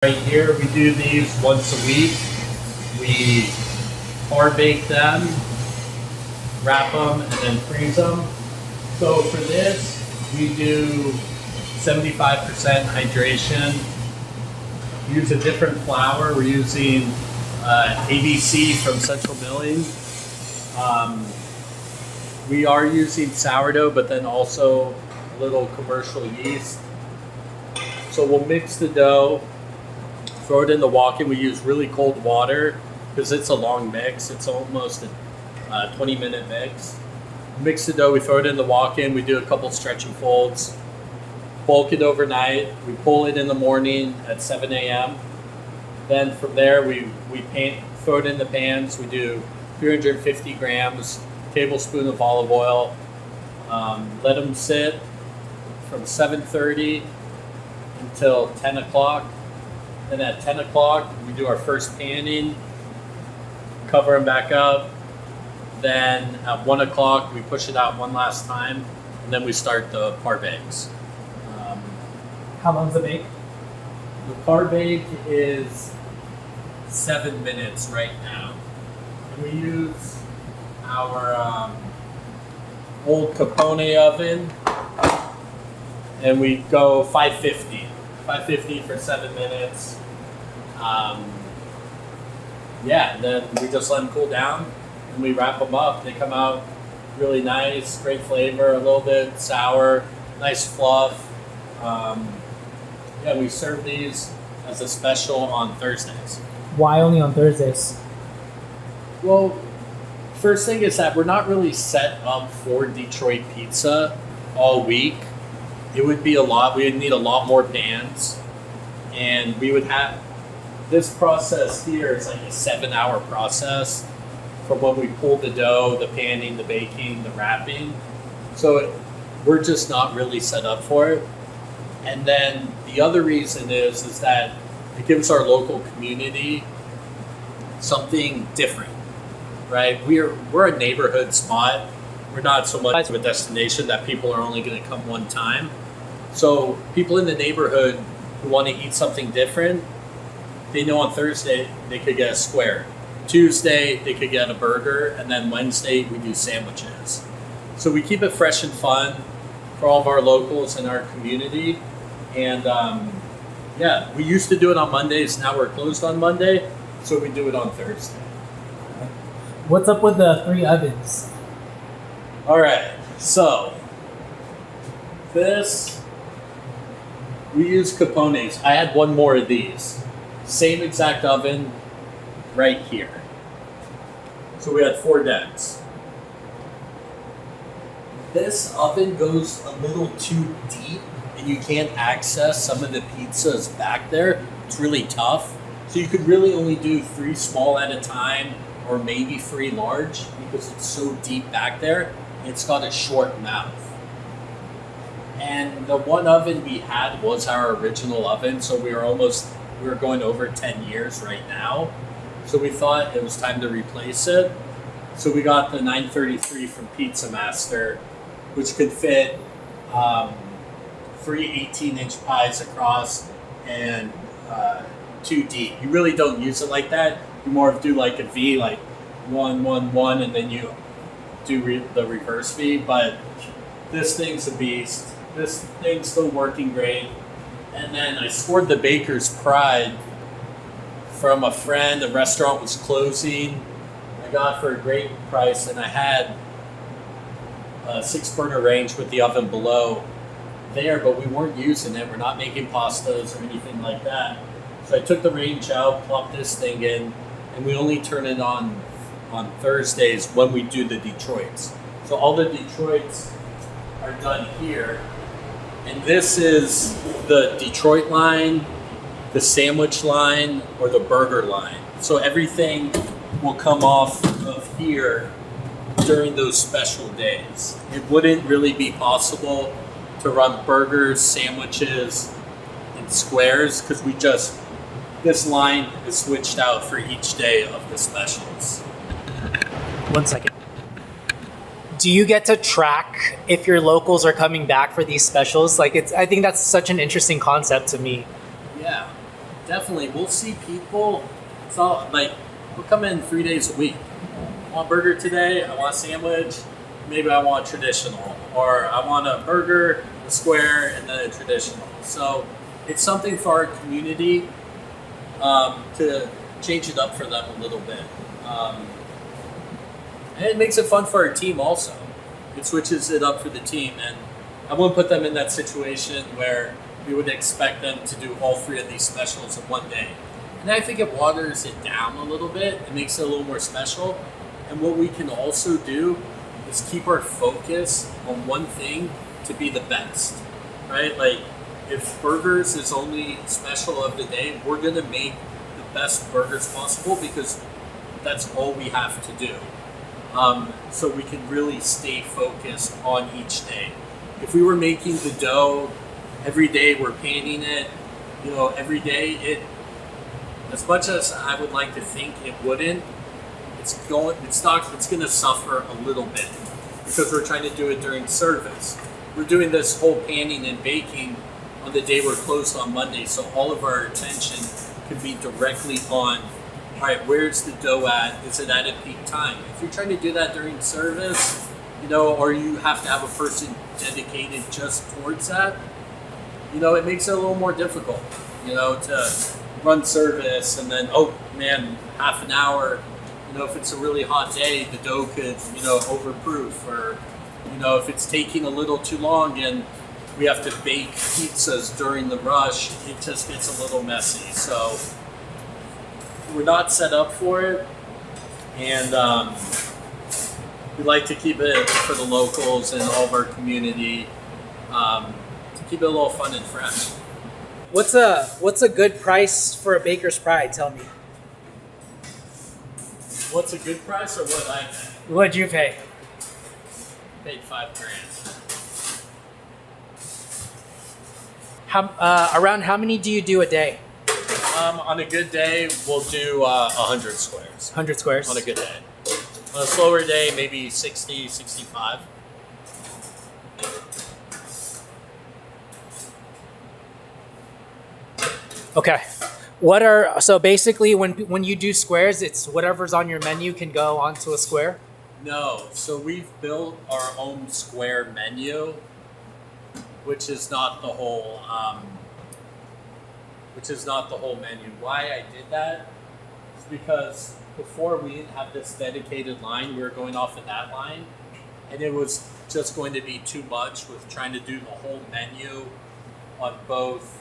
Right here, we do these once a week. We hard bake them, wrap them, and then freeze them. So for this, we do 75% hydration. Use a different flour. We're using ABC from Central Milling. We are using sourdough, but then also a little commercial yeast. So we'll mix the dough, throw it in the walk-in. We use really cold water because it's a long mix. It's almost a 20-minute mix. Mix the dough, we throw it in the walk-in. We do a couple stretching folds. Bulk it overnight. We pull it in the morning at 7 a.m. Then from there, we throw it in the pans. We do 350 grams, tablespoon of olive oil. Let them sit from 7:30 until 10 o'clock. Then at 10 o'clock, we do our first panning, cover them back up. Then at 1 o'clock, we push it out one last time, and then we start the par bakes. How long's the bake? The par bake is 7 minutes right now. And we use our old Capone oven, and we go 550. 550 for 7 minutes. And then we just let them cool down and we wrap them up. They come out really nice, great flavor, a little bit sour, nice fluff. We serve these as a special on Thursdays. Why only on Thursdays? Well, first thing is that we're not really set up for Detroit pizza all week. It would be a lot. We would need a lot more pans. And we would have this process here is like a 7-hour process from when we pull the dough, the panning, the baking, the wrapping. So we're just not really set up for it. And then the other reason is that it gives our local community something different, right? We're a neighborhood spot. We're not so much of a destination that people are only going to come one time. So people in the neighborhood who want to eat something different, they know on Thursday they could get a square. Tuesday they could get a burger, and then Wednesday we do sandwiches. So we keep it fresh and fun for all of our locals in our community. And we used to do it on Mondays. Now we're closed on Monday, so we do it on Thursday. What's up with the 3 ovens? All right, so this, we use Capone's. I had one more of these. Same exact oven right here. So we had 4 decks. This oven goes a little too deep and you can't access some of the pizzas back there. It's really tough. So you could really only do 3 small at a time or maybe 3 large because it's so deep back there. It's got a short mouth. And the one oven we had was our original oven, so we were going over 10 years right now. So we thought it was time to replace it. So we got the 933 from Pizza Master, which could fit 3 18-inch pies across and 2 deep. You really don't use it like that. You more do like a V, like 1, 1, 1, and then you do the reverse V. But this thing's a beast. This thing's still working great. And then I scored the Baker's Pride from a friend. The restaurant was closing. I got for a great price, and I had a 6-burner range with the oven below there, but we weren't using it. We're not making pastas or anything like that. So I took the range out, plopped this thing in, and we only turn it on Thursdays when we do the Detroits. So all the Detroits are done here. And this is the Detroit line, the sandwich line, or the burger line. So everything will come off of here during those special days. It wouldn't really be possible to run burgers, sandwiches, and squares because this line is switched out for each day of the specials. 1 second. Do you get to track if your locals are coming back for these specials? I think that's such an interesting concept to me. Yeah, definitely. We'll see people. It's all like we'll come in 3 days a week. I want a burger today. I want a sandwich. Maybe I want traditional, or I want a burger, a square, and then a traditional. So it's something for our community to change it up for them a little bit, and it makes it fun for our team also. It switches it up for the team, and I won't put them in that situation where we would expect them to do all 3 of these specials in one day. And I think it waters it down a little bit. It makes it a little more special. And what we can also do is keep our focus on one thing to be the best, right? Like if burgers is only special of the day, we're going to make the best burgers possible because that's all we have to do. So we can really stay focused on each day. If we were making the dough every day, we're painting it, every day, as much as I would like to think it wouldn't, it's going to suffer a little bit because we're trying to do it during service. We're doing this whole panning and baking on the day we're closed on Monday, so all of our attention could be directly on, all right, where's the dough at? Is it at a peak time? If you're trying to do that during service, or you have to have a person dedicated just towards that, it makes it a little more difficult, to run service and then, oh man, half an hour, if it's a really hot day, the dough could, overproof, or, if it's taking a little too long and we have to bake pizzas during the rush, it just gets a little messy. So we're not set up for it, and we like to keep it for the locals and all of our community, to keep it a little fun and fresh. What's a good price for a baker's pride? Tell me. What's a good price, or what I pay? What'd you pay? Paid $5,000. Around how many do you do a day? On a good day, we'll do 100 squares. 100 squares? On a good day. On a slower day, maybe 60, 65. Okay. So basically when you do squares, it's whatever's on your menu can go onto a square? No. So we've built our own square menu, which is not the whole menu. Why I did that is because before we didn't have this dedicated line, we were going off of that line, and it was just going to be too much with trying to do the whole menu on both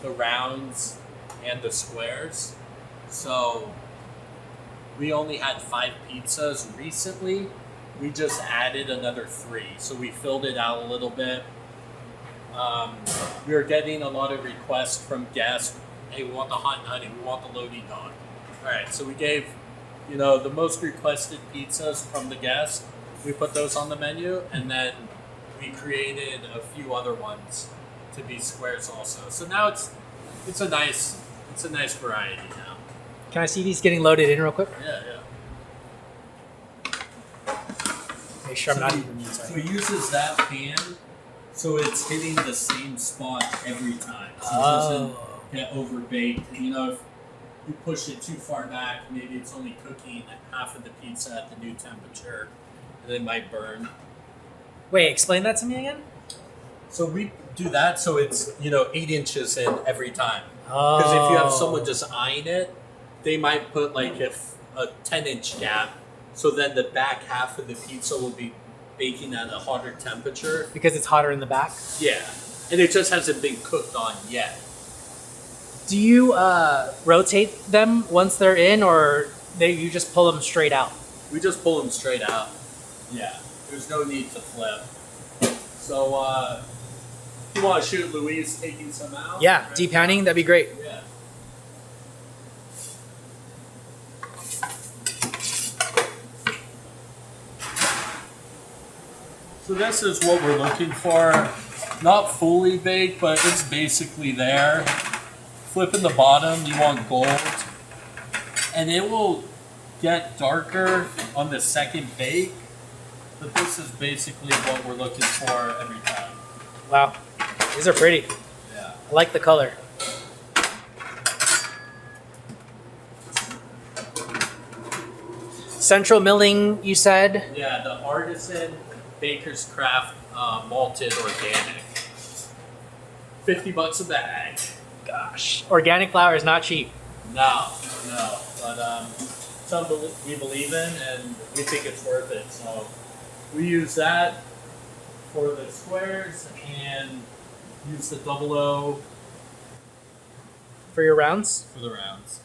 the rounds and the squares. So we only had 5 pizzas recently. We just added another 3, so we filled it out a little bit. We were getting a lot of requests from guests. Hey, we want the hot nutty, we want the loading dog. All right, so we gave, the most requested pizzas from the guests. We put those on the menu, and then we created a few other ones to be squares also. So now it's a nice variety now. Can I see these getting loaded in real quick? Yeah. Make sure I'm not So even inside. it uses that pan, so it's hitting the same spot every time. So it doesn't get overbaked. If you push it too far back, maybe it's only cooking half of the pizza at the new temperature, and it might burn. Wait, explain that to me again? So we do that so it's 8 inches in every time. Because if you have someone just eyeing it, they might put like a 10-inch gap. So then the back half of the pizza will be baking at a hotter temperature. Because it's hotter in the back? Yeah. And it just hasn't been cooked on yet. Do you rotate them once they're in, or you just pull them straight out? We just pull them straight out. Yeah. There's no need to flip. So, if you want to shoot Louise taking some out? Yeah, deep pounding, that'd be great. Yeah. So this is what we're looking for. Not fully baked, but it's basically there. Flipping the bottom, you want gold. And it will get darker on the second bake. But this is basically what we're looking for every time. Wow, these are pretty. Yeah. I like the color. Central Milling, you said? Yeah, the Artisan Baker's Craft malted organic. $50 a bag. Gosh. Organic flour is not cheap. No. But something we believe in, and we think it's worth it. So we use that for the squares and use the 00 For your rounds? for the rounds.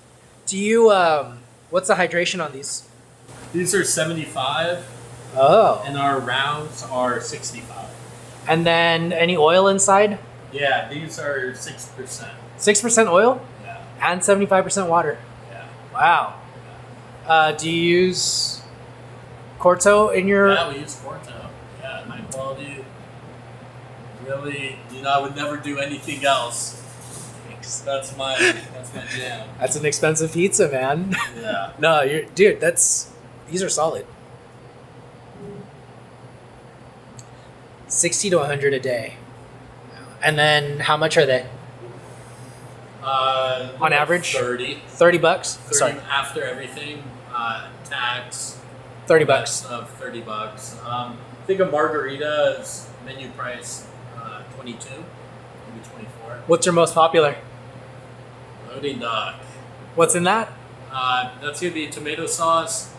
Do you, what's the hydration on these? These are 75, Oh. and our rounds are 65. And then any oil inside? Yeah, these are 6%. 6% oil Yeah, and 75% water. yeah. Wow. Do you use Corto in your... Yeah, we use Porto. Yeah, high quality. Really, I would never do anything else. That's my jam. That's an expensive pizza, man. Yeah. No, dude, these are solid. 60 to 100 a day. And then how much are they? On average? 30. $30? 30 Sorry, after everything. Tax. $30. Rest of $30. I think a margarita is menu price 22, maybe 24. What's your most popular? Loading dock. What's in that? That's gonna be tomato sauce,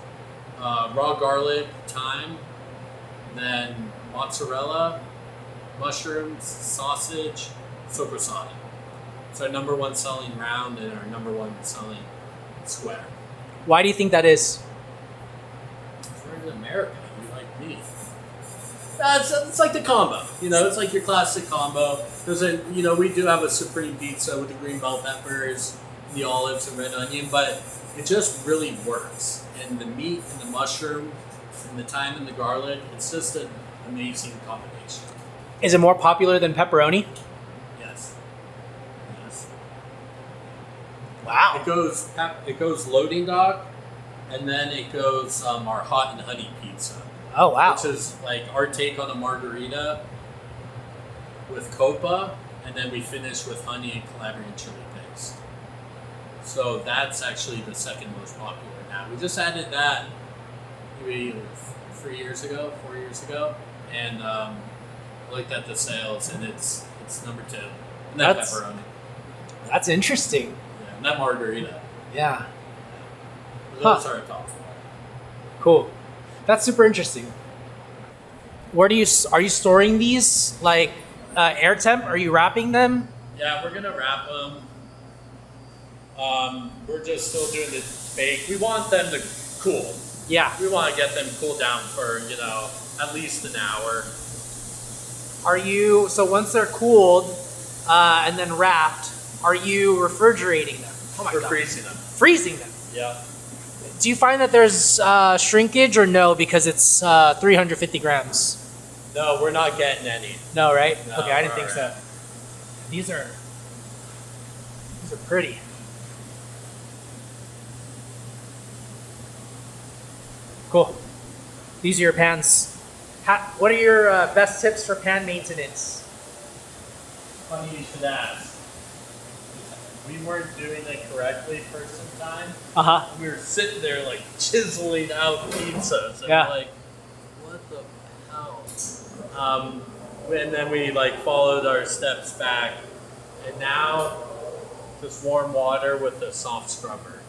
raw garlic, thyme, then mozzarella, mushrooms, sausage, sopressata. It's our number one selling round and our number one selling square. Why do you think that is? We're in America. We like meat. It's like the combo. It's like your classic combo. We do have a supreme pizza with the green bell peppers, the olives, and red onion, but it just really works. And the meat and the mushroom and the thyme and the garlic, it's just an amazing combination. Is it more popular than pepperoni? Yes. Wow. It goes loading dock, and then it goes our hot and honey pizza. Oh, wow. Which is like our take on a margarita with copa, and then we finish with honey and Calabrian chili paste. So that's actually the second most popular now. We just added that maybe 4 years ago, and I looked at the sales, and it's number 2. And that pepperoni. That's interesting. Yeah, and that margarita. Yeah. Those are top 4. Cool. That's super interesting. Are you storing these like air temp? Are you wrapping them? Yeah, we're gonna wrap them. We're just still doing the bake. We want them to cool. Yeah. We want to get them cooled down for at least an hour. So once they're cooled and then wrapped, are you refrigerating them? Oh my We're God. freezing them. Freezing them. Yeah. Do you find that there's shrinkage or no because it's 350 grams? No, we're not getting any. No, right? No, okay, I didn't think right. so. These are pretty. Cool. These are your pans. What are your best tips for pan maintenance? Funny you should ask. We weren't doing it correctly for some time. Uh-huh. We were sitting there like chiseling out pizzas, and Yeah. we're like, what the hell? And then we followed our steps back, and now just warm water with a soft scrubber.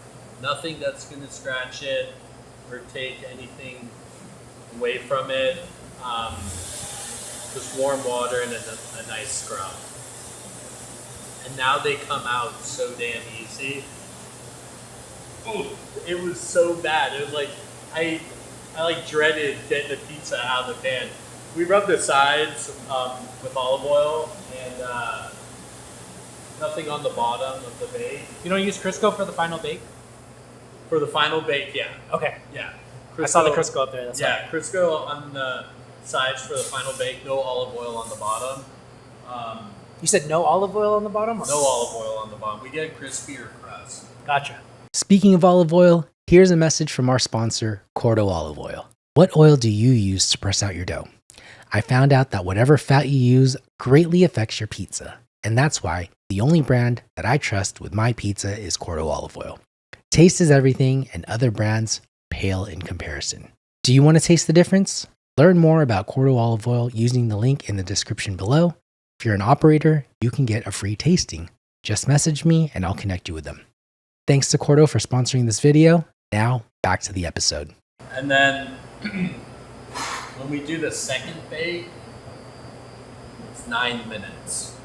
Nothing that's gonna scratch it or take anything away from it. Just warm water and a nice scrub. And now they come out so damn easy. Ooh, it was so bad. It was like I dreaded getting the pizza out of the pan. We rubbed the sides with olive oil and nothing on the bottom of the bake. You don't use Crisco for the final bake? For the final bake, yeah. Okay. Yeah. I saw the Crisco up there. That's Yeah, Crisco on the sides for the final bake, no olive oil on the bottom. You said no olive oil on the bottom? No olive oil on the bottom. We get a crispier crust. Gotcha. Speaking of olive oil, here's a message from our sponsor, Cordo Olive Oil. What oil do you use to press out your dough? I found out that whatever fat you use greatly affects your pizza. And that's why the only brand that I trust with my pizza is Cordo Olive Oil. Taste is everything, and other brands pale in comparison. Do you want to taste the difference? Learn more about Cordo olive oil using the link in the description below. If you're an operator, you can get a free tasting. Just message me and I'll connect you with them. Thanks to Cordo for sponsoring this video. Now, back to the episode. And then when we do the second bake, it's 9 minutes.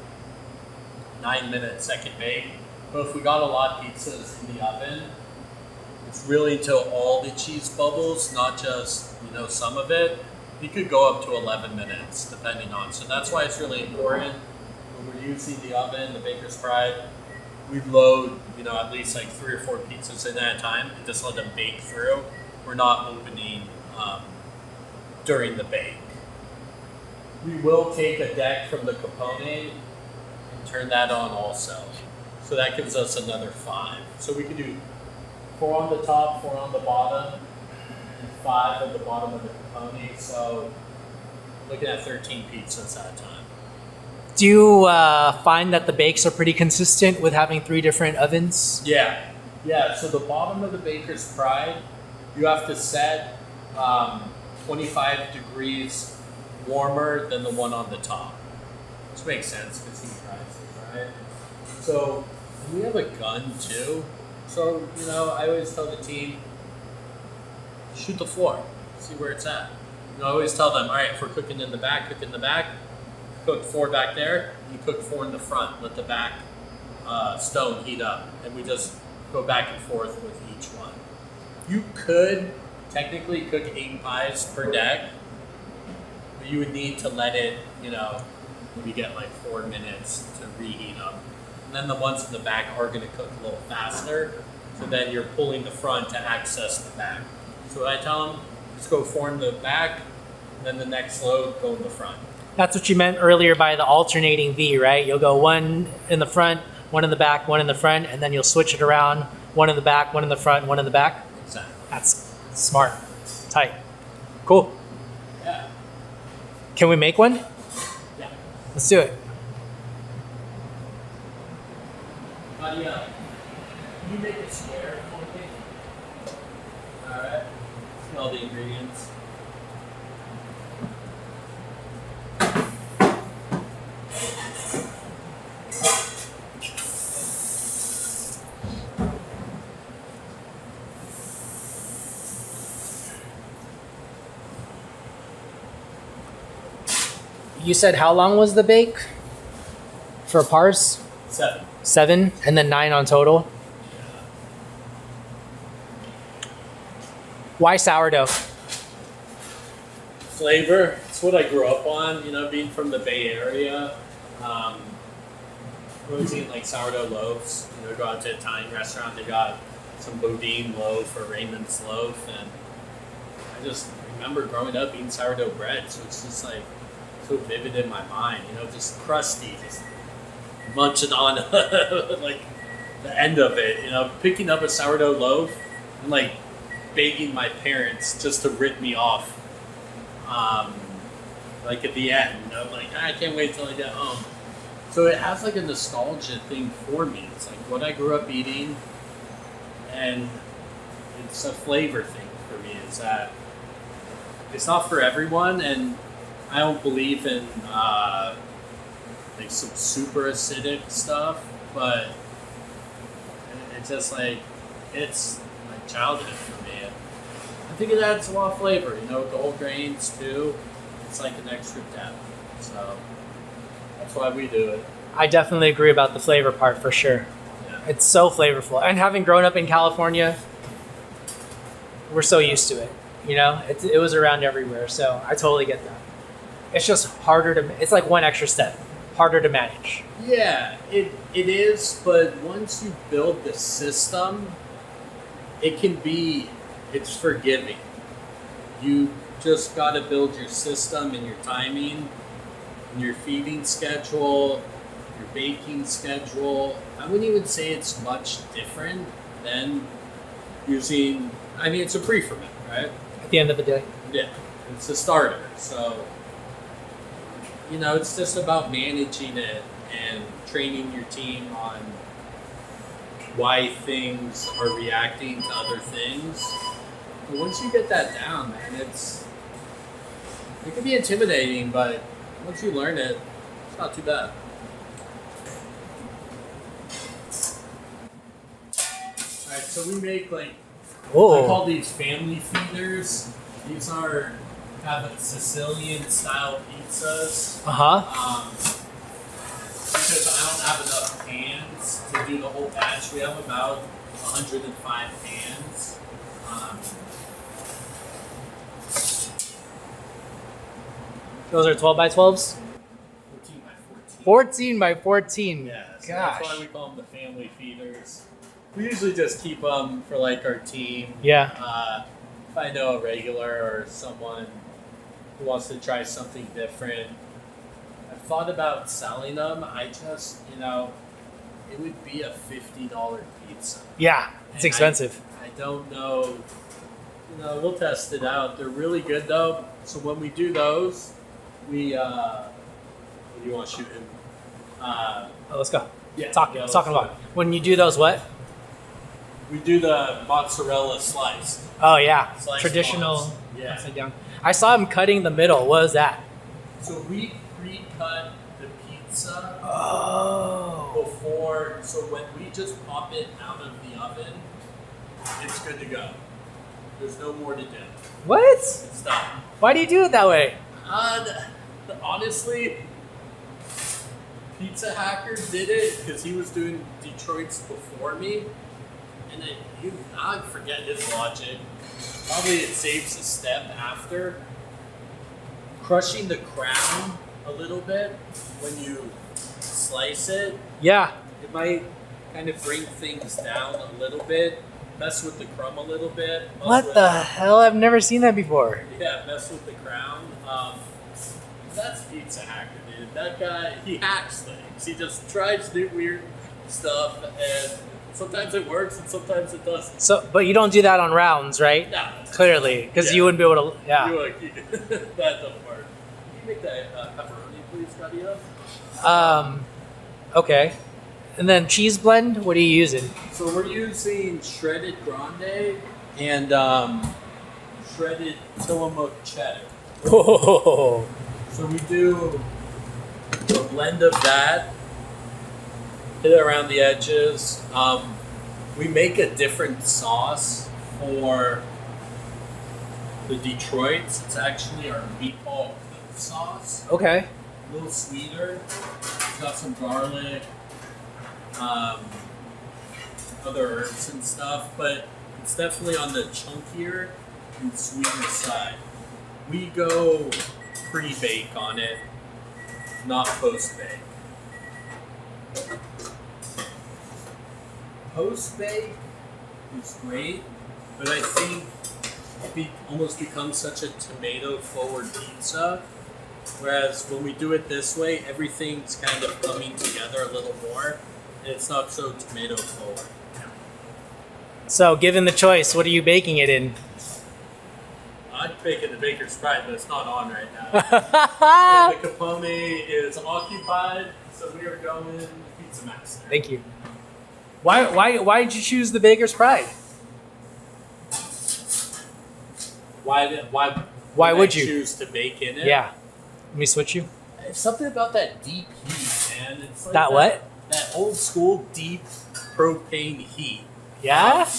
9-minute second bake. But if we got a lot of pizzas in the oven, it's really until all the cheese bubbles, not just, some of it. You could go up to 11 minutes, depending on. So that's why it's really important when we're using the oven, the Baker's Pride, we load, at least like 3 or 4 pizzas in at a time and just let them bake through. We're not opening during the bake. We will take a deck from the component and turn that on also. So that gives us another 5. So we can do 4 on the top, 4 on the bottom, and 5 at the bottom of the component. So looking at 13 pizzas at a time. Do you find that the bakes are pretty consistent with having 3 different ovens? Yeah. So the bottom of the Baker's Pride, you have to set 25 degrees warmer than the one on the top, which makes sense because heat rises, right? So we have a gun too. So I always tell the team, shoot the floor, see where it's at. I always tell them, all right, if we're cooking in the back, cook in the back. Cook 4 back there, you cook 4 in the front. Let the back stone heat up, and we just go back and forth with each one. You could technically cook 8 pies per deck, but you would need to let it, maybe get like 4 minutes to reheat up. And then the ones in the back are going to cook a little faster, so then you're pulling the front to access the back. So what I tell them, just go 4 in the back, and then the next load, go in the front. That's what you meant earlier by the alternating V, right? You'll go 1 in the front, 1 in the back, 1 in the front, and then you'll switch it around, 1 in the back, 1 in the front, 1 in the back. Exactly. That's smart. Tight. Cool. Yeah. Can we make one? Yeah. Let's do it. Can you make a square for me? Alright. See all the ingredients. You said how long was the bake for pars? 7. 7 and then 9 on total. Why sourdough? Flavor. It's what I grew up on, being from the Bay Area. Always eating like sourdough loaves. Go out to an Italian restaurant, they got some Bodine loaf or Raymond's loaf, and I just remember growing up eating sourdough bread, so it's just like so vivid in my mind, just crusty, just munching on like the end of it, picking up a sourdough loaf and like begging my parents just to rip me off, like at the end, like I can't wait till I get home. So it has like a nostalgia thing for me. It's like what I grew up eating, and it's a flavor thing for me. Is that it's not for everyone, and I don't believe in like some super acidic stuff, but it's just like it's like childhood for me. And I think it adds a lot of flavor, with the whole grains too. It's like an extra depth. So that's why we do it. I definitely agree about the flavor part for sure. Yeah. It's so flavorful. And having grown up in California, we're so used to it. It was around everywhere. So I totally get that. It's just harder to, it's like one extra step, harder to manage. Yeah, it is, but once you build the system, it's forgiving. You just got to build your system and your timing and your feeding schedule, your baking schedule. I wouldn't even say it's much different than using, it's a pre-ferment, right? At the end of the day. Yeah, it's a starter. So, it's just about managing it and training your team on why things are reacting to other things. But once you get that down, man, it can be intimidating, but once you learn it, it's not too bad. Alright, so we make I call these family feeders. These have a Sicilian style pizzas. Because I don't have enough pans to do the whole batch. We have about 105 pans. Those are 12 by 12s? 14 by 14. 14 by 14. Yeah, so Gosh. that's why we call them the family feeders. We usually just keep them for like our team. Yeah. If I know a regular or someone who wants to try something different, I've thought about selling them. I just, it would be a $50 pizza. Yeah, it's And expensive. I don't know. We'll test it out. They're really good though. So when we do those, what do you want to shoot him? Let's go. Yeah. Talking let's about. go. When you do those, what? We do the mozzarella slice. Oh, yeah. Slice Traditional. buns. Yeah. Upside down. I saw him cutting the middle. What is that? So we pre-cut the pizza Oh. before. So when we just pop it out of the oven, it's good to go. There's no more to do. What? It's done. Why do you do it that way? Honestly, Pizza Hacker did it because he was doing Detroit's before me, and I forget his logic. Probably it saves a step after crushing the crown a little bit when you slice it. Yeah. It might kind of bring things down a little bit, mess with the crumb a little bit. What the hell? I've never seen that before. Yeah, mess with the crown. That's Pizza Hacker, dude. That guy, he hacks things. He just tries new weird stuff, and sometimes it works and sometimes it doesn't. So, but you don't do that on rounds, right? No. Clearly, because you wouldn't be able to. Yeah. That don't work. Can you make that pepperoni, please, Kadia? Okay. And then cheese blend. What are you using? So we're using shredded grande and shredded Tillamook cheddar. Oh. So we do a blend of that, hit it around the edges. We make a different sauce for the Detroits. It's actually our meatball cooked sauce. Okay. A little sweeter. It's got some garlic, other herbs and stuff, but it's definitely on the chunkier and sweeter side. We go pre-bake on it, not post-bake. Post-bake is great, but I think it almost becomes such a tomato-forward pizza, whereas when we do it this way, everything's kind of coming together a little more, and it's not so tomato-forward. So, given the choice, what are you baking it in? I'd bake it in the Baker's Pride, but it's not on right now. The Capone is occupied, so we are going Pizza Master. Thank you. Why did you choose the Baker's Pride? Why would I you choose to bake in it? Yeah. Let me switch you. It's something about that deep heat, man. It's like That what? That old school deep propane heat. Yeah?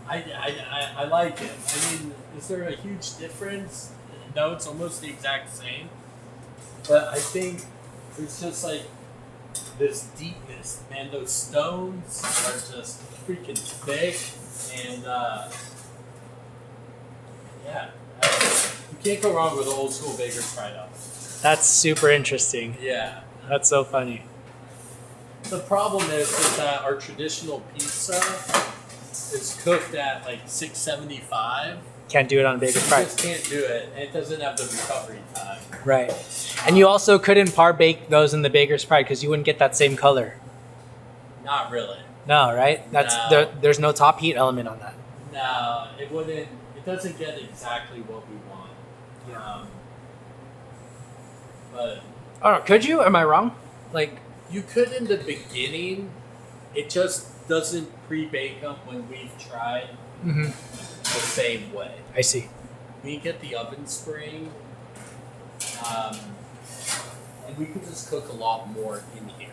I like it. I mean, is there a huge difference? No, it's almost the exact same. But I think there's just like this deepness, man. Those stones are just freaking thick, and you can't go wrong with the old school Baker's Pride oven. That's super interesting. Yeah. That's so funny. The problem is that our traditional pizza is cooked at like 675. Can't do it on Baker's You Pride. just can't do it, and it doesn't have the recovery time. Right. And you also couldn't par bake those in the Baker's Pride because you wouldn't get that same color. Not really. No, right? That's No. there's no top heat element on that. No, it wouldn't. It doesn't get exactly what we want. But Oh, could you? Am I wrong? Like, you could in the beginning. It just doesn't pre-bake them when we've tried Mm-hmm. the same way. I see. We get the oven spring, and we could just cook a lot more in here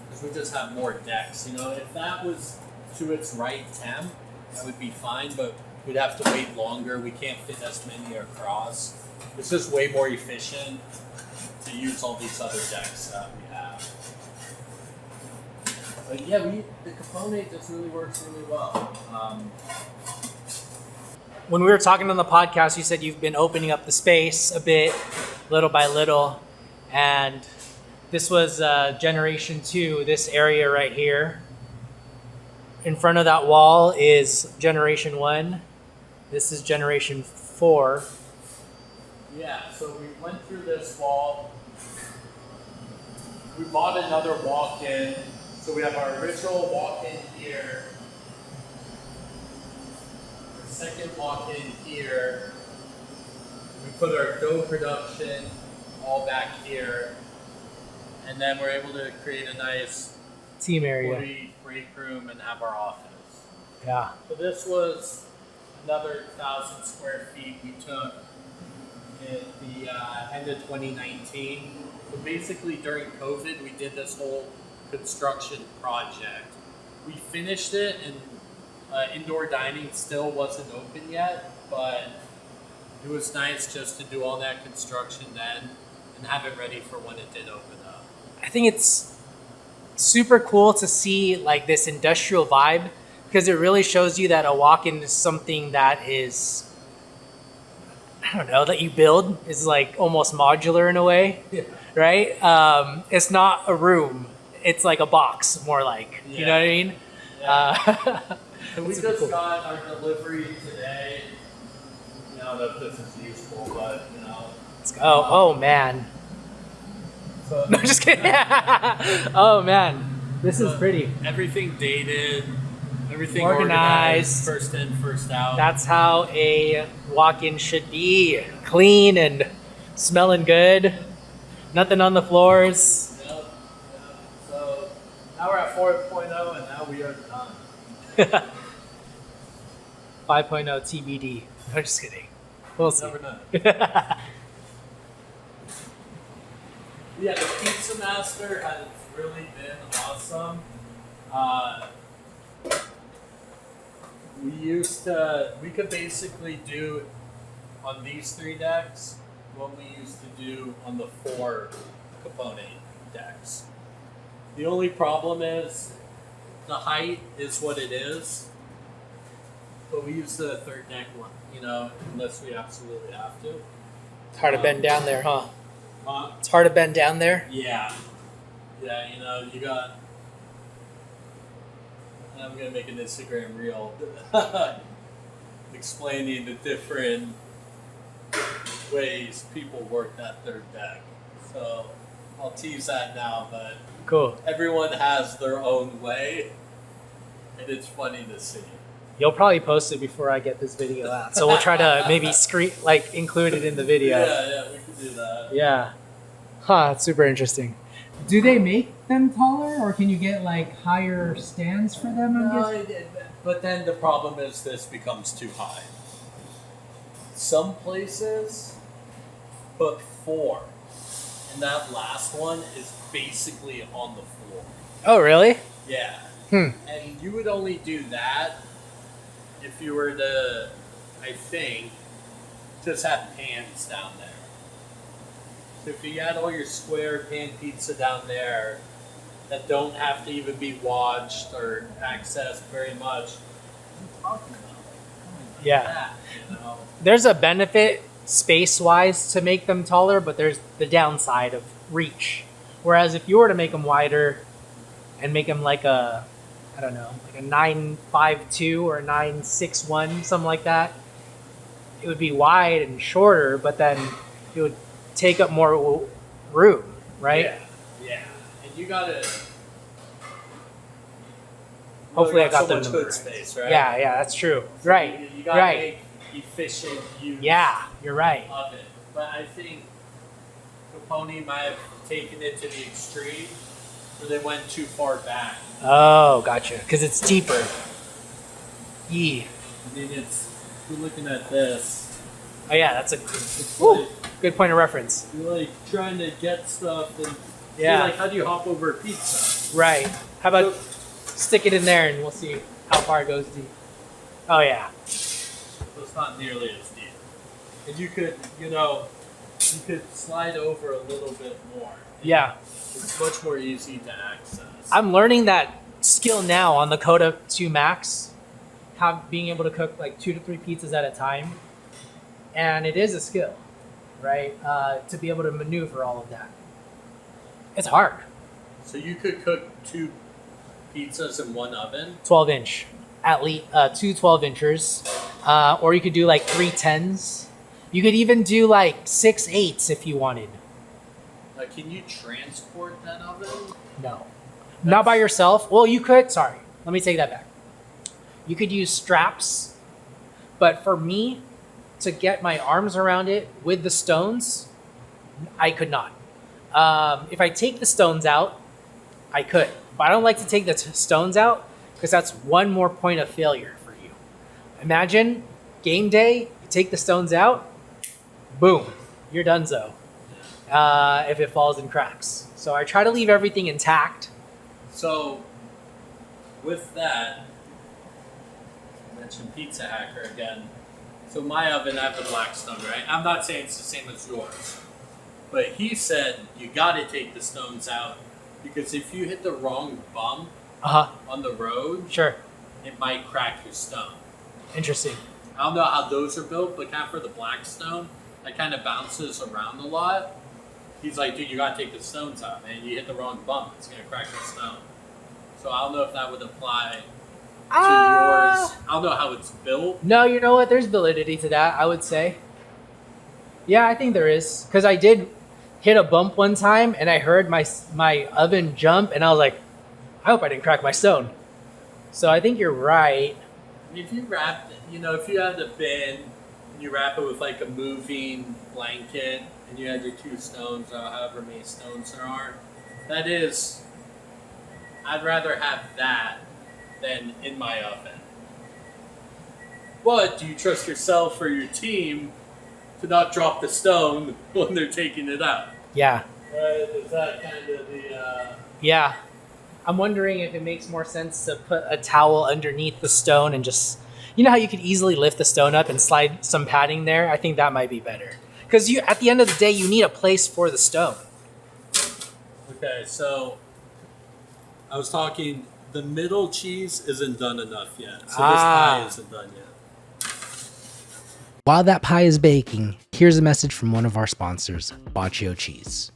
because we just have more decks. You know, if that was to its right temp, that would be fine, but we'd have to wait longer. We can't fit as many across. It's just way more efficient to use all these other decks that we have. But yeah, the Capone just really works really well. When we were talking on the podcast, you said you've been opening up the space a bit, little by little, and this was generation 2, this area right here. In front of that wall is generation 1. This is generation 4. Yeah, so we went through this wall. We bought another walk-in. So we have our original walk-in here. Our second walk-in here. We put our dough production all back here. And then we're able to create a nice Team area. 40 break room and have our office. Yeah. So this was another 1,000 square feet we took at the end of 2019. So basically during COVID, we did this whole construction project. We finished it and indoor dining still wasn't open yet, but it was nice just to do all that construction then and have it ready for when it did open up. I think it's super cool to see like this industrial vibe because it really shows you that a walk-in is something that is, I don't know, that you build is like almost modular in a way, Yeah. right? It's not a room. It's like a box, more like, you know what I mean? Yeah. So we That's just cool. got our delivery today. I don't know if this is useful, but Let's go. Oh man. So No, just kidding. Oh man. This is pretty. everything dated, everything Organized. first in, first out. That's how a walk-in should be. Clean and smelling good. Nothing on the floors. Yep. So now we're at 4.0 and now we are done. 5.0 TBD. I'm just kidding. We'll see. Never know. Yeah, the Pizza Master has really been awesome. We could basically do on these 3 decks what we used to do on the 4 Capone decks. The only problem is the height is what it is, but we use the 3rd deck one, unless we absolutely have to. It's hard to bend down there, huh? Uh, It's hard to bend down there. Yeah. Yeah, you got... I'm going to make an Instagram reel explaining the different ways people work that 3rd deck. So I'll tease that now, but Cool. everyone has their own way, and it's funny to see. You'll probably post it before I get this video out. So we'll try to maybe include it in the video. Yeah, we can do that. Yeah. Huh, that's super interesting. Do they make them taller or can you get like higher stands for them? But then the problem is this becomes too high. Some places put 4, and that last one is basically on the floor. Oh, really? Yeah. Hmm. And you would only do that if you were to, I think, just have pans down there. So if you had all your square pan pizza down there that don't have to even be watched or accessed very much, what are you talking about? Yeah. That. There's a benefit space-wise to make them taller, but there's the downside of reach. Whereas if you were to make them wider and make them like a 952 or a 961, something like that, it would be wide and shorter, but then it would take up more room, right? Yeah. And you gotta. Hopefully I got so the much number hood right. space, right? Yeah, that's true. So Right. You gotta Right. make efficient use. Yeah, you're right. Of it, but I think Capone might have taken it to the extreme or they went too far back. Oh, gotcha. Because it's deeper. Yeah. I mean, we're looking at this. Oh yeah, that's a It's good point of reference. you're like trying to get stuff, and Yeah. like, how do you hop over a pizza? Right. How about stick it in there and we'll see how far it goes deep. Oh yeah. So it's not nearly as deep. And you could slide over a little bit more. Yeah. It's much more easy to access. I'm learning that skill now on the Coda 2 Max, being able to cook like 2 to 3 pizzas at a time. And it is a skill, right? To be able to maneuver all of that. It's hard. So you could cook 2 pizzas in one oven? 12 inch. At least 2 12 inchers. Or you could do like 3 10s. You could even do like 6 8s if you wanted. Can you transport that oven? No. Not by yourself. Well, you could. Sorry. Let me take that back. You could use straps. But for me, to get my arms around it with the stones, I could not. If I take the stones out, I could. But I don't like to take the stones out because that's one more point of failure for you. Imagine game day, you take the stones out, boom, you're donezo. If it falls and cracks. So I try to leave everything intact. So, with that, I mentioned Pizza Hacker again. So my oven, I have the Blackstone, right? I'm not saying it's the same as yours. But he said you got to take the stones out because if you hit the wrong bump on the road, Sure. it might crack your stone. Interesting. I don't know how those are built, but kind of for the Blackstone, that kind of bounces around a lot. He's like, dude, you got to take the stones out, man. You hit the wrong bump, it's going to crack your stone. So I don't know if that would apply to yours. I don't know how it's built. No, you know what? There's validity to that, I would say. Yeah, I think there is. Because I did hit a bump one time and I heard my oven jump and I was like, I hope I didn't crack my stone. So I think you're right. If you wrap, if you had a bin and you wrap it with like a moving blanket and you had your 2 stones or however many stones there are, that is, I'd rather have that than in my oven. But do you trust yourself or your team to not drop the stone when they're taking it out? Yeah. Right? Is that kind of the... Yeah. I'm wondering if it makes more sense to put a towel underneath the stone and just... You know how you could easily lift the stone up and slide some padding there? I think that might be better. Because at the end of the day, you need a place for the stone. Okay, so I was talking... The middle cheese isn't done enough yet. So this pie isn't done yet. While that pie is baking, here's a message from one of our sponsors, Baccio Cheese.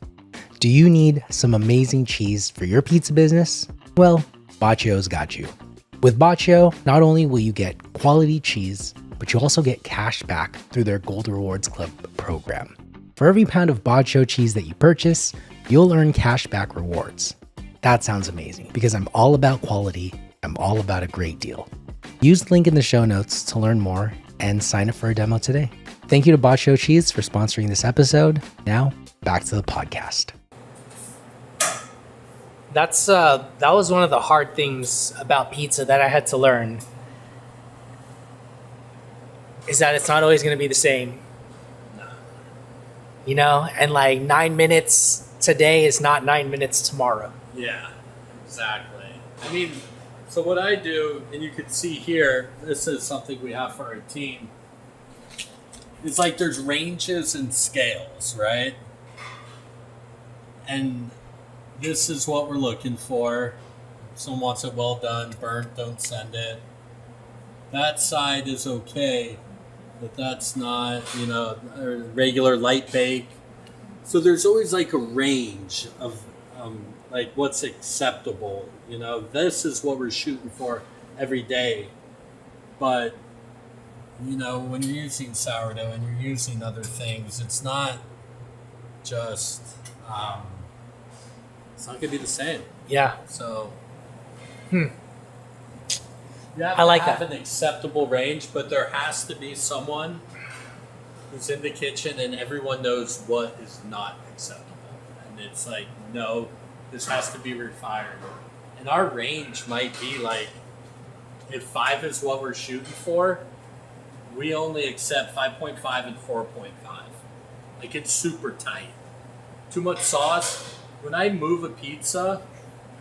Do you need some amazing cheese for your pizza business? Well, Baccio's got you. With Baccio, not only will you get quality cheese, but you also get cash back through their Gold Rewards Club program. For every pound of Baccio cheese that you purchase, you'll earn cash back rewards. That sounds amazing because I'm all about quality. I'm all about a great deal. Use the link in the show notes to learn more and sign up for a demo today. Thank you to Baccio Cheese for sponsoring this episode. Now, back to the podcast. That was one of the hard things about pizza that I had to learn. Is that it's not always going to be the same. And like 9 minutes today is not 9 minutes tomorrow. Yeah, exactly. I mean, so what I do, and you can see here, this is something we have for our team. It's like there's ranges and scales, right? And this is what we're looking for. If someone wants it well done, burnt, don't send it. That side is okay, but that's not, a regular light bake. So there's always like a range of like what's acceptable. This is what we're shooting for every day. But, when you're using sourdough and you're using other things, it's not just, it's not going to be the same. Yeah. So, you have I like to have that. an acceptable range, but there has to be someone who's in the kitchen and everyone knows what is not acceptable. And it's like, no, this has to be refired. And our range might be like, if 5 is what we're shooting for, we only accept 5.5 and 4.5. Like, it's super tight. Too much sauce. When I move a pizza,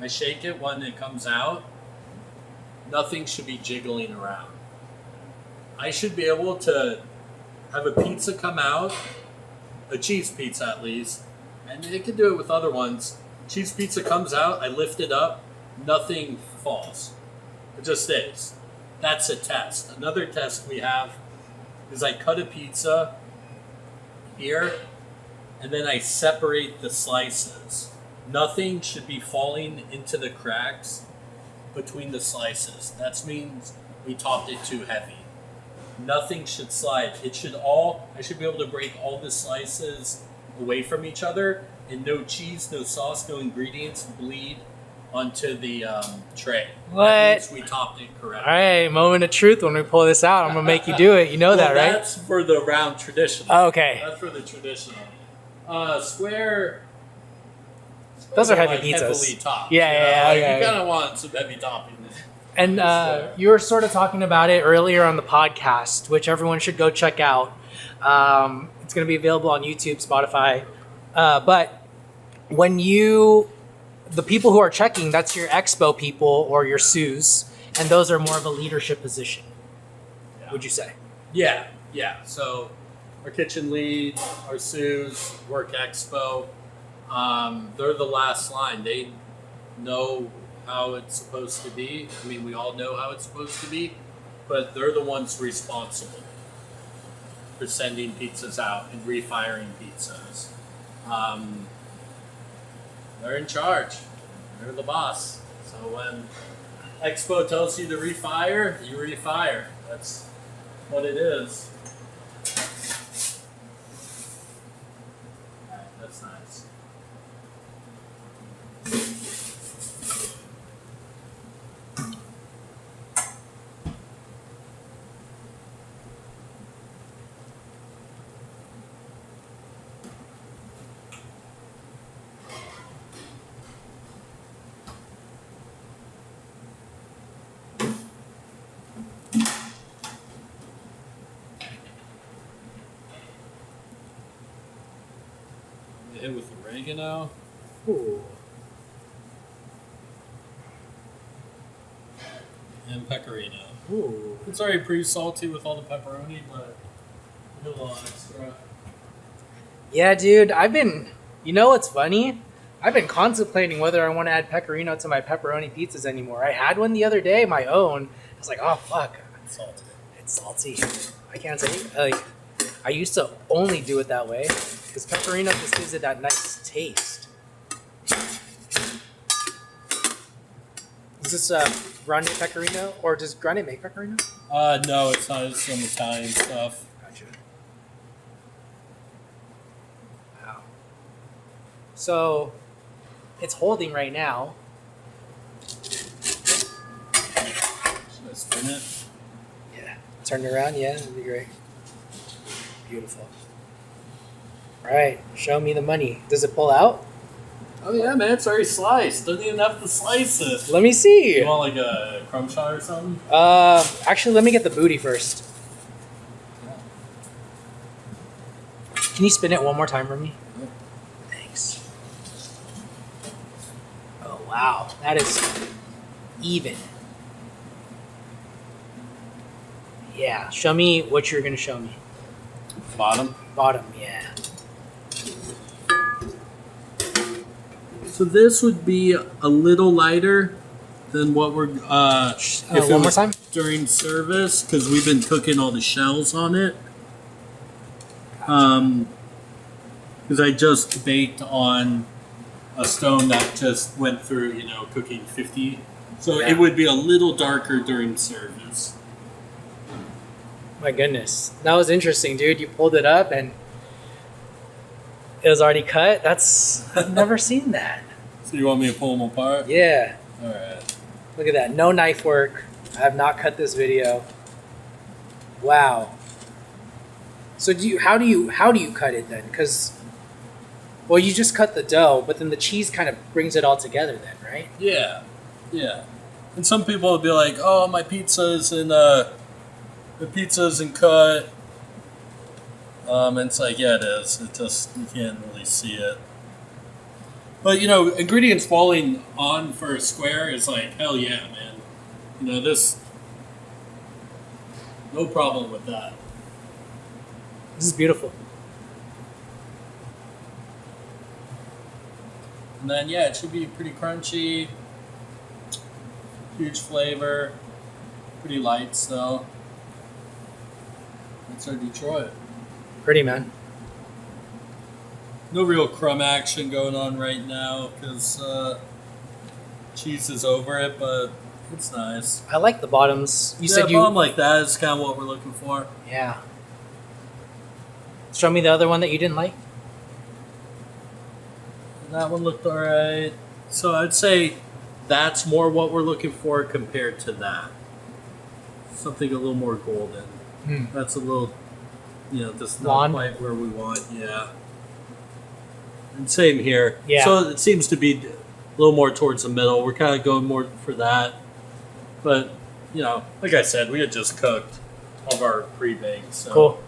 I shake it when it comes out. Nothing should be jiggling around. I should be able to have a pizza come out, a cheese pizza at least, and it can do it with other ones. Cheese pizza comes out, I lift it up, nothing falls. It just stays. That's a test. Another test we have is I cut a pizza here, and then I separate the slices. Nothing should be falling into the cracks between the slices. That means we topped it too heavy. Nothing should slide. I should be able to break all the slices away from each other, and no cheese, no sauce, no ingredients bleed onto the tray. What? That means we topped it correctly. All right, moment of truth when we pull this out. I'm going to make you do it. You know that, right? That's for the round traditional. Oh, okay. That's for the traditional. Square. Those are heavy like pizzas. Heavily topped. Yeah. You kind of want some heavy topping. And you were sort of talking about it earlier on the podcast, which everyone should go check out. It's going to be available on YouTube, Spotify. But when the people who are checking, that's your expo people or your SUs, and those are more of a leadership position, would you say? Yeah. So our kitchen lead, our SUs, work expo, they're the last line. They know how it's supposed to be. I mean, we all know how it's supposed to be, but they're the ones responsible for sending pizzas out and refiring pizzas. They're in charge. They're the boss. So when Expo tells you to refire, you refire. That's what it is. Alright, that's nice. Hit with oregano. Ooh. And pecorino. Ooh. It's already pretty salty with all the pepperoni, but a little extra. Yeah, dude, you know what's funny? I've been contemplating whether I want to add pecorino to my pepperoni pizzas anymore. I had one the other day, my own. I was like, oh, fuck. It's salty. It's salty. I can't say, I used to only do it that way because pepperino just gives it that nice taste. Is this grande pecorino, or does grande make pecorino? No, it's not. It's some Italian stuff. Gotcha. Wow. So, it's holding right now. Should I spin it? Yeah. Turn it around, yeah, that'd be great. Beautiful. All right, show me the money. Does it pull out? Oh yeah, man, it's already sliced. Doesn't even have to slice it. Let me see. You want like a crumb shot or something? Actually, let me get the booty first. Can you spin it one more time for me? Yep. Thanks. Oh wow, that is even. Yeah, show me what you're gonna show me. Bottom. Bottom, yeah. So this would be a little lighter than what we're if it one more was time? during service, because we've been cooking all the shells on it. Because I just baked on a stone that just went through, cooking 50. So Yeah. it would be a little darker during service. My goodness, that was interesting, dude. You pulled it up and it was already cut. I've never seen that. So you want me to pull them apart? Yeah. All right. Look at that. No knife work. I have not cut this video. Wow. So how do you cut it then? Because Well, you just cut the dough, but then the cheese kind of brings it all together then, right? Yeah, yeah. And some people will be like, "Oh, my pizza isn't cut." And it's like, yeah, it is. It just, you can't really see it. But ingredients falling on for a square is like, hell yeah, man. This, no problem with that. This is beautiful. And then yeah, it should be pretty crunchy, huge flavor, pretty light still. That's our Detroit. Pretty, man. No real crumb action going on right now because cheese is over it, but it's nice. I like the bottoms. You Yeah, said you bottom like that is kind of what we're looking for. Yeah. Show me the other one that you didn't like. That one looked alright. So I'd say that's more what we're looking for compared to that. Something a little more golden. That's a little, just not Blonde? quite where we want. Yeah. And same here. Yeah. So it seems to be a little more towards the middle. We're kind of going more for that. But, like I said, we had just cooked all of our pre-baked. So Cool.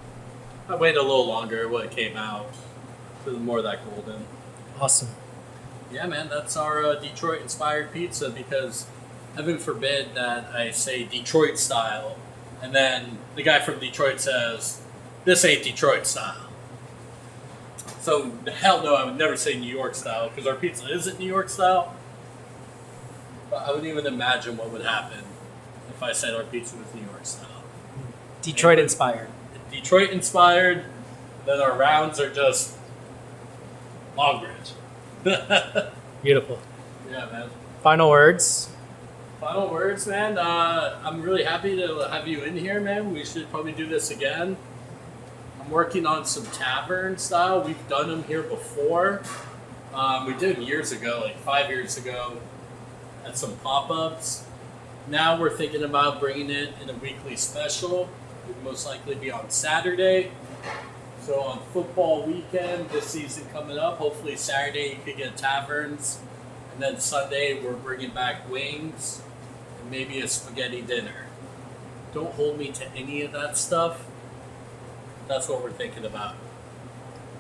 I waited a little longer when it came out. So more of that golden. Awesome. Yeah, man, that's our Detroit-inspired pizza because heaven forbid that I say Detroit style and then the guy from Detroit says, this ain't Detroit style. So, hell no, I would never say New York style because our pizza isn't New York style. But I wouldn't even imagine what would happen if I said our pizza was New York style. Detroit inspired. Detroit inspired, then our rounds are just Long Bridge. Beautiful. Yeah, man. Final words. Final words, man. I'm really happy to have you in here, man. We should probably do this again. I'm working on some tavern style. We've done them here before. We did them years ago, like 5 years ago, at some pop-ups. Now we're thinking about bringing it in a weekly special. It would most likely be on Saturday. So on football weekend, this season coming up, hopefully Saturday you could get taverns. And then Sunday we're bringing back wings and maybe a spaghetti dinner. Don't hold me to any of that stuff. That's what we're thinking about.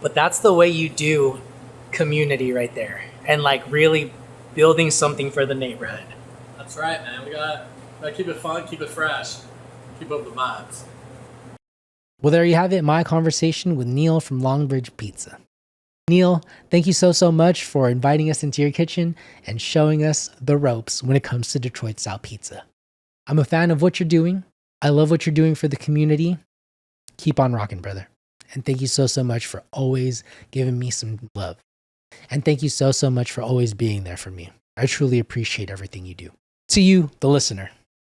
But that's the way you do community right there. And like really building something for the neighborhood. That's right, man. We gotta keep it fun, keep it fresh, keep up the vibes. Well, there you have it, my conversation with Neal from Longbridge Pizza. Neal, thank you so much for inviting us into your kitchen and showing us the ropes when it comes to Detroit style pizza. I'm a fan of what you're doing. I love what you're doing for the community. Keep on rocking, brother. And thank you so much for always giving me some love. And thank you so much for always being there for me. I truly appreciate everything you do. To you, the listener,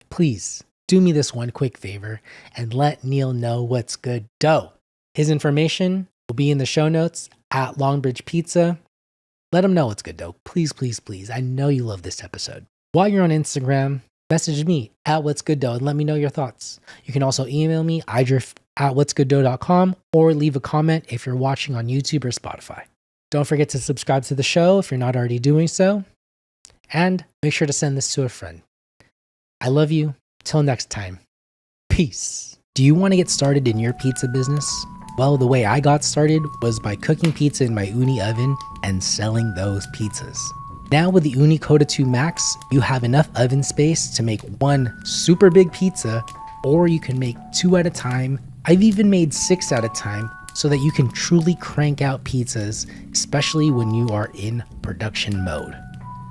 please do me this one quick favor and let Neal know what's good dough. His information will be in the show notes at Longbridge Pizza. Let him know what's good dough. Please, please, please. I know you love this episode. While you're on Instagram, message me at What's Good Dough and let me know your thoughts. You can also email me, idrift@whatsgooddough.com, or leave a comment if you're watching on YouTube or Spotify. Don't forget to subscribe to the show if you're not already doing so. And make sure to send this to a friend. I love you. Till next time. Peace. Do you want to get started in your pizza business? Well, the way I got started was by cooking pizza in my Uni oven and selling those pizzas. Now with the Uni Coda 2 Max, you have enough oven space to make one super big pizza, or you can make 2 at a time. I've even made 6 at a time so that you can truly crank out pizzas, especially when you are in production mode.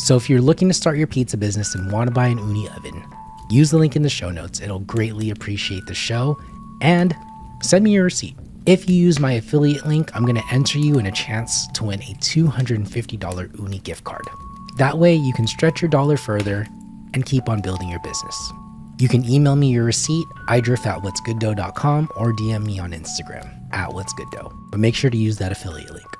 So if you're looking to start your pizza business and want to buy an Uni oven, use the link in the show notes. It'll greatly appreciate the show. And send me your receipt. If you use my affiliate link, I'm going to enter you in a chance to win a $250 Uni gift card. That way you can stretch your dollar further and keep on building your business. You can email me your receipt, idrift@whatsgooddough.com, or DM me on Instagram @whatsgooddough. But make sure to use that affiliate link.